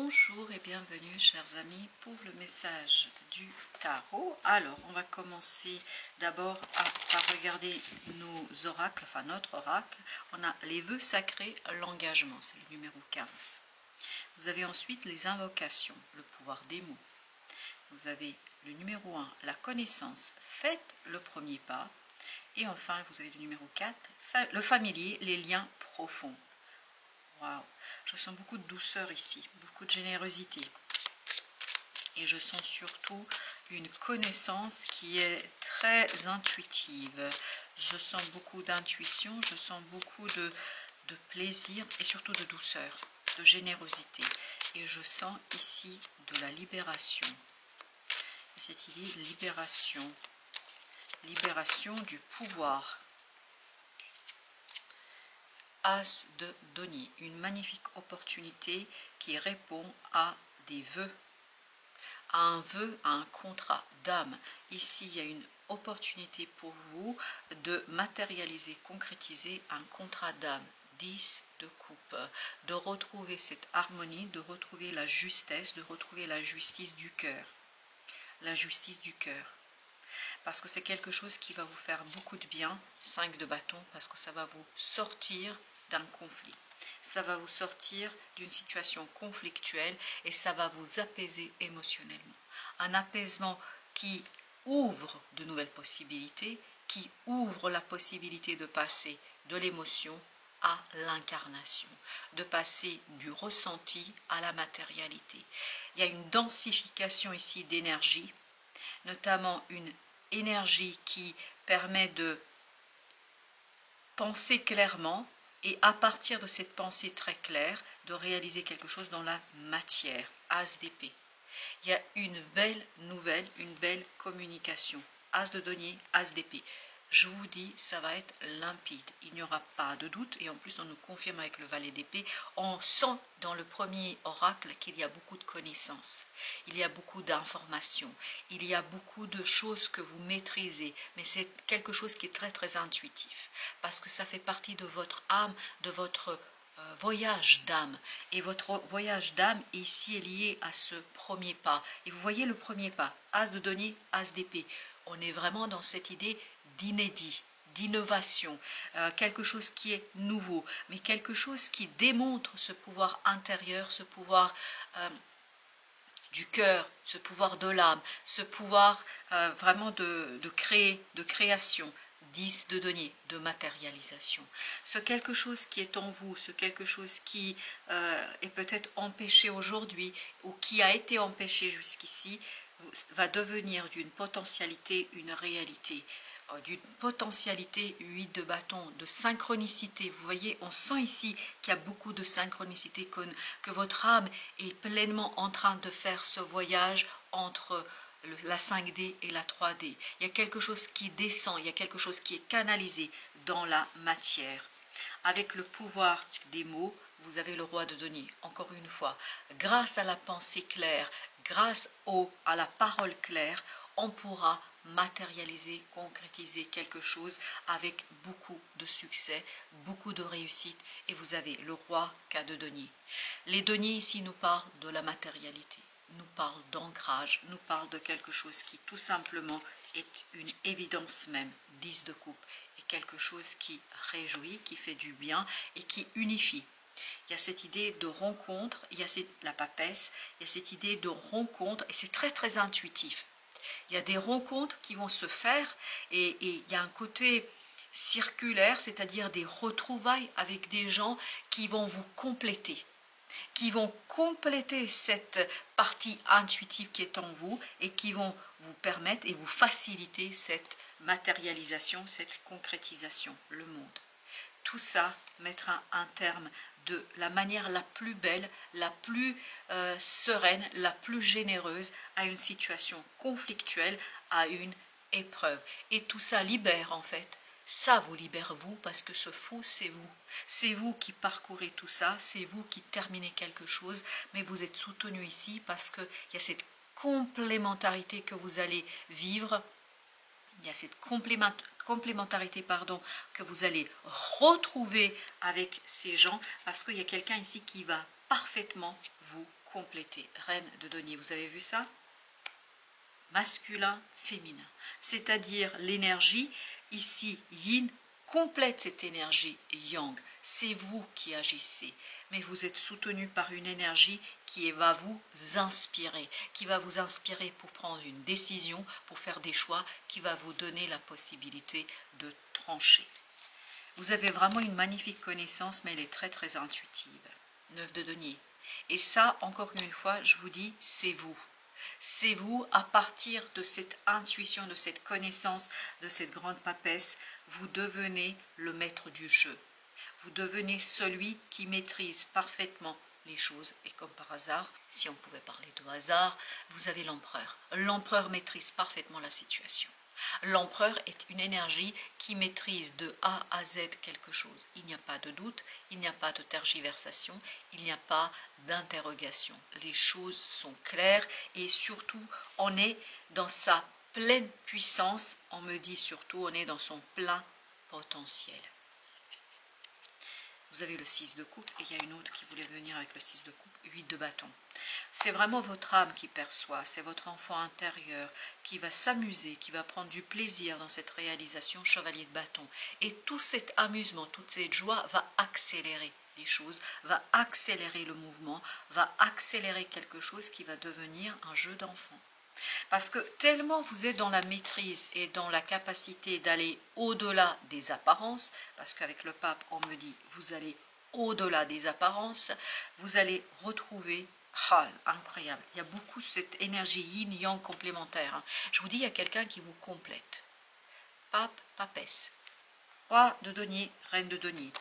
Bonjour et bienvenue chers amis pour le message du tarot. Alors on va commencer d'abord par regarder nos oracles, enfin notre oracle. On a les vœux sacrés, l'engagement, c'est le numéro 15. Vous avez ensuite les invocations, le pouvoir des mots. Vous avez le numéro 1, la connaissance, faites le premier pas. Et enfin vous avez le numéro 4, le familier, les liens profonds. Waouh, je sens beaucoup de douceur ici, beaucoup de générosité. Et je sens surtout une connaissance qui est très intuitive. Je sens beaucoup d'intuition, je sens beaucoup de plaisir et surtout de douceur, de générosité. Et je sens ici de la libération. Et cette idée de libération, libération du pouvoir. As de denier, une magnifique opportunité qui répond à des vœux, à un vœu, à un contrat d'âme. Ici, il y a une opportunité pour vous de matérialiser, concrétiser un contrat d'âme. 10 de coupe, de retrouver cette harmonie, de retrouver la justesse, de retrouver la justice du cœur. La justice du cœur. Parce que c'est quelque chose qui va vous faire beaucoup de bien, 5 de bâton, parce que ça va vous sortir d'un conflit. Ça va vous sortir d'une situation conflictuelle et ça va vous apaiser émotionnellement. Un apaisement qui ouvre de nouvelles possibilités, qui ouvre la possibilité de passer de l'émotion à l'incarnation, de passer du ressenti à la matérialité. Il y a une densification ici d'énergie, notamment une énergie qui permet de penser clairement et à partir de cette pensée très claire, de réaliser quelque chose dans la matière. As d'épée. Il y a une belle nouvelle, une belle communication. As de denier, as d'épée. Je vous dis, ça va être limpide. Il n'y aura pas de doute. Et en plus, on nous confirme avec le valet d'épée. On sent dans le premier oracle qu'il y a beaucoup de connaissances. Il y a beaucoup d'informations. Il y a beaucoup de choses que vous maîtrisez. Mais c'est quelque chose qui est très, très intuitif. Parce que ça fait partie de votre âme, de votre voyage d'âme. Et votre voyage d'âme ici est lié à ce premier pas. Et vous voyez le premier pas. As de denier, as d'épée. On est vraiment dans cette idée d'inédit, d'innovation, quelque chose qui est nouveau, mais quelque chose qui démontre ce pouvoir intérieur, ce pouvoir du cœur, ce pouvoir de l'âme, ce pouvoir vraiment de créer, de création. 10 de denier, de matérialisation. Ce quelque chose qui est en vous, ce quelque chose qui est peut-être empêché aujourd'hui ou qui a été empêché jusqu'ici, va devenir d'une potentialité une réalité. D'une potentialité 8 de bâton, de synchronicité. Vous voyez, on sent ici qu'il y a beaucoup de synchronicité, que votre âme est pleinement en train de faire ce voyage entre la 5D et la 3D. Il y a quelque chose qui descend, il y a quelque chose qui est canalisé dans la matière. Avec le pouvoir des mots, vous avez le roi de denier. Encore une fois, grâce à la pensée claire, grâce à la parole claire, on pourra matérialiser, concrétiser quelque chose avec beaucoup de succès, beaucoup de réussite. Et vous avez le roi qu'a de denier. Les deniers ici nous parlent de la matérialité, nous parlent d'ancrage, nous parlent de quelque chose qui tout simplement est une évidence même, 10 de coupe, et quelque chose qui réjouit, qui fait du bien et qui unifie. Il y a cette idée de rencontre, il y a la papesse, il y a cette idée de rencontre et c'est très très intuitif. Il y a des rencontres qui vont se faire et il y a un côté circulaire, c'est-à-dire des retrouvailles avec des gens qui vont vous compléter, qui vont compléter cette partie intuitive qui est en vous et qui vont vous permettre et vous faciliter cette matérialisation, cette concrétisation, le monde. Tout ça mettra un terme de la manière la plus belle, la plus sereine, la plus généreuse à une situation conflictuelle, à une épreuve. Et tout ça libère en fait. Ça vous libère vous parce que ce fou c'est vous. C'est vous qui parcourez tout ça, c'est vous qui terminez quelque chose, mais vous êtes soutenu ici parce qu'il y a cette complémentarité que vous allez vivre. Il y a cette complémentarité que vous allez retrouver avec ces gens parce qu'il y a quelqu'un ici qui va parfaitement vous compléter. Reine de denier, vous avez vu ça? Masculin, féminin. C'est-à-dire l'énergie, ici, yin, complète cette énergie yang. C'est vous qui agissez, mais vous êtes soutenu par une énergie qui va vous inspirer, pour prendre une décision, pour faire des choix, qui va vous donner la possibilité de trancher. Vous avez vraiment une magnifique connaissance, mais elle est très très intuitive. 9 de denier. Et ça, encore une fois, je vous dis, c'est vous. C'est vous, à partir de cette intuition, de cette connaissance, de cette grande papesse, vous devenez le maître du jeu. Vous devenez celui qui maîtrise parfaitement les choses. Et comme par hasard, si on pouvait parler de hasard, vous avez l'empereur. L'empereur maîtrise parfaitement la situation. L'empereur est une énergie qui maîtrise de A à Z quelque chose. Il n'y a pas de doute, il n'y a pas de tergiversation, il n'y a pas d'interrogation. Les choses sont claires et surtout, on est dans sa pleine puissance. On me dit surtout, on est dans son plein potentiel. Vous avez le 6 de coupe et il y a une autre qui voulait venir avec le 6 de coupe, 8 de bâton. C'est vraiment votre âme qui perçoit, c'est votre enfant intérieur qui va s'amuser, qui va prendre du plaisir dans cette réalisation chevalier de bâton. Et tout cet amusement, toute cette joie va accélérer les choses, va accélérer le mouvement, va accélérer quelque chose qui va devenir un jeu d'enfant. Parce que tellement vous êtes dans la maîtrise et dans la capacité d'aller au-delà des apparences, parce qu'avec le pape, on me dit, vous allez au-delà des apparences, vous allez retrouver, incroyable, il y a beaucoup cette énergie yin-yang complémentaire. Je vous dis, il y a quelqu'un qui vous complète. Pape, papesse, roi de denier, reine de denier.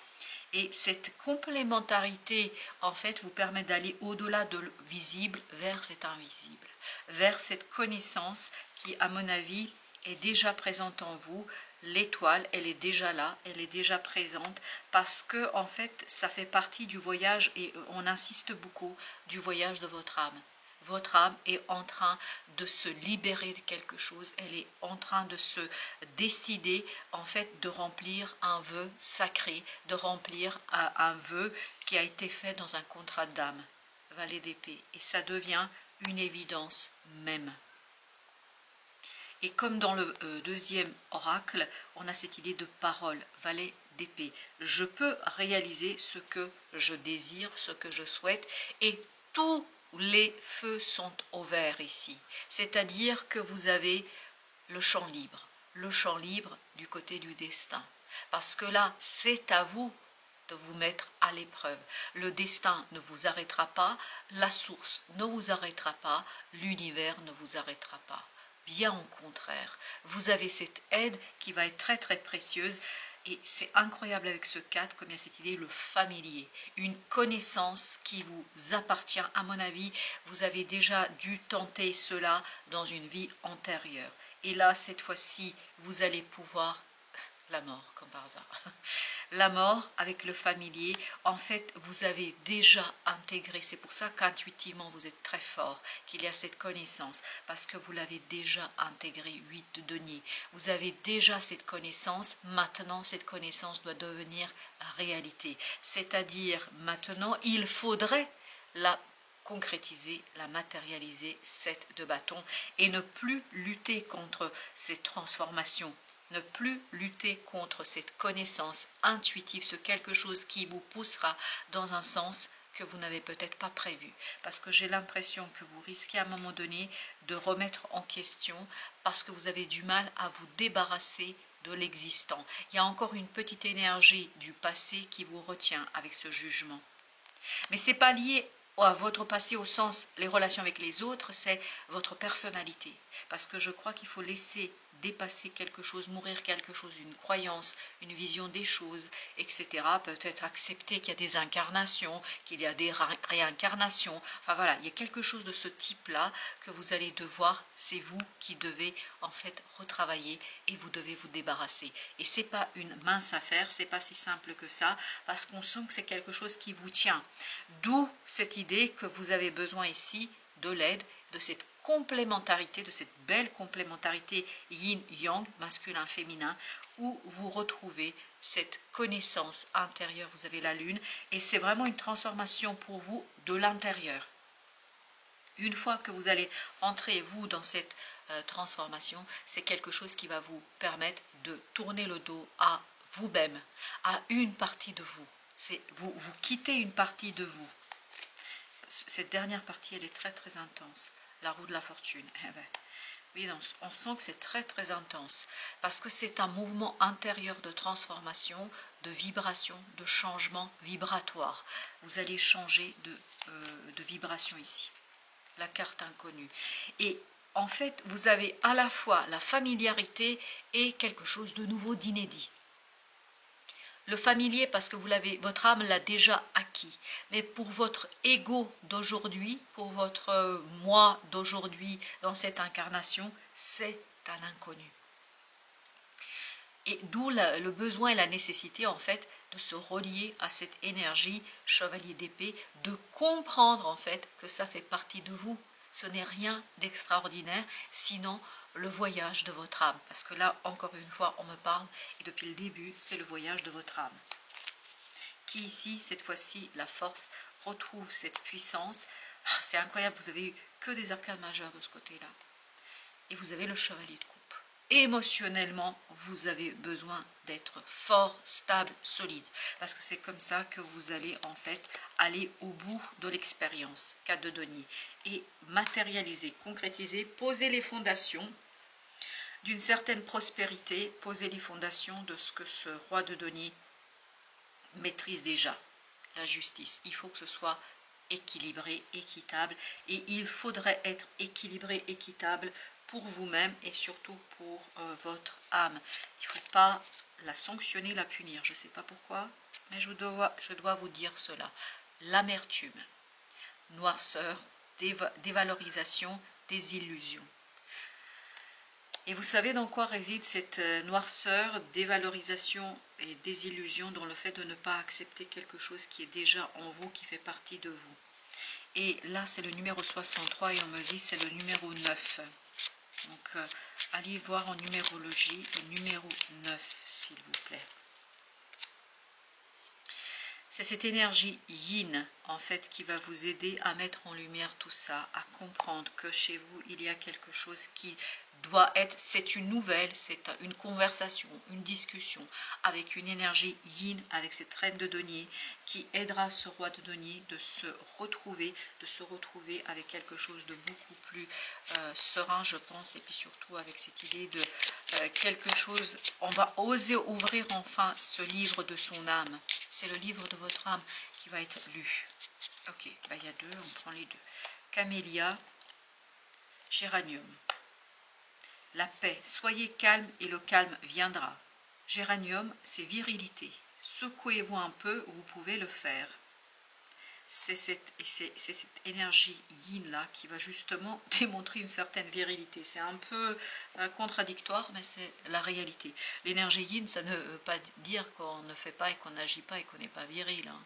Et cette complémentarité, en fait, vous permet d'aller au-delà de visible vers cet invisible, vers cette connaissance qui, à mon avis, est déjà présente en vous. L'étoile, elle est déjà là, elle est déjà présente, parce que, en fait, ça fait partie du voyage, et on insiste beaucoup, du voyage de votre âme. Votre âme est en train de se libérer de quelque chose, elle est en train de se décider en fait de remplir un vœu sacré, de remplir un vœu qui a été fait dans un contrat d'âme, valet d'épée, et ça devient une évidence même. Et comme dans le deuxième oracle, on a cette idée de parole, valet d'épée. Je peux réaliser ce que je désire, ce que je souhaite, et tout les feux sont au vert ici, c'est-à-dire que vous avez le champ libre du côté du destin, parce que là, c'est à vous de vous mettre à l'épreuve. Le destin ne vous arrêtera pas, la source ne vous arrêtera pas, l'univers ne vous arrêtera pas. Bien au contraire, vous avez cette aide qui va être très très précieuse. Et c'est incroyable avec ce 4, comme il y a cette idée, le familier, une connaissance qui vous appartient. À mon avis, vous avez déjà dû tenter cela dans une vie antérieure. Et là, cette fois-ci, vous allez pouvoir, la mort, comme par hasard, la mort avec le familier, en fait, vous avez déjà intégré. C'est pour ça qu'intuitivement, vous êtes très fort, qu'il y a cette connaissance, parce que vous l'avez déjà intégré, 8 de denier. Vous avez déjà cette connaissance, maintenant, cette connaissance doit devenir réalité. C'est-à-dire, maintenant, il faudrait la concrétiser, la matérialiser, 7 de bâton, et ne plus lutter contre ces transformations, ne plus lutter contre cette connaissance intuitive, ce quelque chose qui vous poussera dans un sens que vous n'avez peut-être pas prévu. Parce que j'ai l'impression que vous risquez à un moment donné de remettre en question parce que vous avez du mal à vous débarrasser de l'existant. Il y a encore une petite énergie du passé qui vous retient avec ce jugement. Mais ce n'est pas lié à votre passé au sens les relations avec les autres, c'est votre personnalité. Parce que je crois qu'il faut laisser dépasser quelque chose, mourir quelque chose, une croyance, une vision des choses, etc. Peut-être accepter qu'il y a des incarnations, qu'il y a des réincarnations. Enfin voilà, il y a quelque chose de ce type-là que vous allez devoir, c'est vous qui devez en fait retravailler et vous devez vous débarrasser. Et c'est pas une mince affaire, c'est pas si simple que ça, parce qu'on sent que c'est quelque chose qui vous tient. D'où cette idée que vous avez besoin ici de l'aide, de cette complémentarité, de cette belle complémentarité yin-yang, masculin-féminin, où vous retrouvez cette connaissance intérieure. Vous avez la lune et c'est vraiment une transformation pour vous de l'intérieur. Une fois que vous allez rentrer, vous, dans cette transformation, c'est quelque chose qui va vous permettre de tourner le dos à vous-même, à une partie de vous. Vous quittez une partie de vous. Cette dernière partie, elle est très très intense. La roue de la fortune. Eh ben, oui, on sent que c'est très très intense. Parce que c'est un mouvement intérieur de transformation, de vibration, de changement vibratoire. Vous allez changer de vibration ici. La carte inconnue. Et en fait, vous avez à la fois la familiarité et quelque chose de nouveau, d'inédit. Le familier parce que votre âme l'a déjà acquis. Mais pour votre ego d'aujourd'hui, pour votre moi d'aujourd'hui dans cette incarnation, c'est un inconnu. Et d'où le besoin et la nécessité en fait de se relier à cette énergie chevalier d'épée, de comprendre en fait que ça fait partie de vous. Ce n'est rien d'extraordinaire, sinon le voyage de votre âme. Parce que là, encore une fois, on me parle, et depuis le début, c'est le voyage de votre âme. Qui ici, cette fois-ci, la force, retrouve cette puissance. C'est incroyable, vous avez eu que des arcanes majeures de ce côté-là. Et vous avez le chevalier de coupe. Émotionnellement, vous avez besoin d'être fort, stable, solide. Parce que c'est comme ça que vous allez en fait aller au bout de l'expérience. 4 de denier. Et matérialiser, concrétiser, poser les fondations d'une certaine prospérité, poser les fondations de ce que ce roi de denier maîtrise déjà. La justice. Il faut que ce soit équilibré, équitable. Et il faudrait être équilibré, équitable pour vous-même et surtout pour votre âme. Il ne faut pas la sanctionner, la punir. Je ne sais pas pourquoi, mais je dois vous dire cela. L'amertume, noirceur, dévalorisation, désillusion. Et vous savez dans quoi réside cette noirceur, dévalorisation et désillusion, dans le fait de ne pas accepter quelque chose qui est déjà en vous, qui fait partie de vous. Et là, c'est le numéro 63 et on me dit c'est le numéro 9. Donc, allez voir en numérologie le numéro 9, s'il vous plaît. C'est cette énergie yin, en fait, qui va vous aider à mettre en lumière tout ça, à comprendre que chez vous, il y a quelque chose qui doit être, c'est une nouvelle, c'est une conversation, une discussion avec une énergie yin, avec cette reine de denier, qui aidera ce roi de denier de se retrouver avec quelque chose de beaucoup plus serein, je pense, et puis surtout avec cette idée de quelque chose, on va oser ouvrir enfin ce livre de son âme. C'est le livre de votre âme qui va être lu. Ok, bah, il y a deux, on prend les deux. Camélia, géranium. La paix, soyez calme et le calme viendra. Géranium, c'est virilité. Secouez-vous un peu, vous pouvez le faire. C'est cette énergie yin là qui va justement démontrer une certaine virilité. C'est un peu contradictoire, mais c'est la réalité. L'énergie yin, ça ne veut pas dire qu'on ne fait pas et qu'on n'agit pas et qu'on n'est pas viril. Hein.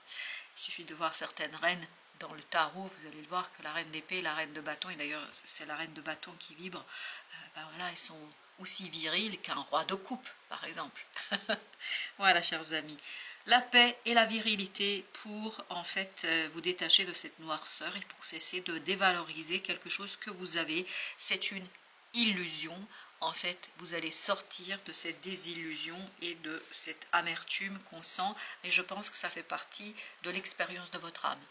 Il suffit de voir certaines reines dans le tarot, vous allez le voir que la reine d'épée, la reine de bâton, et d'ailleurs c'est la reine de bâton qui vibre, ben voilà, elles sont aussi viriles qu'un roi de coupe, par exemple. Voilà, chers amis. La paix et la virilité pour en fait vous détacher de cette noirceur et pour cesser de dévaloriser quelque chose que vous avez. C'est une illusion. En fait, vous allez sortir de cette désillusion et de cette amertume qu'on sent. Et je pense que ça fait partie de l'expérience de votre âme.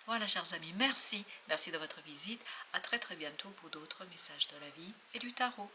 Voilà, chers amis, merci. Merci de votre visite. À très très bientôt pour d'autres messages de la vie et du tarot.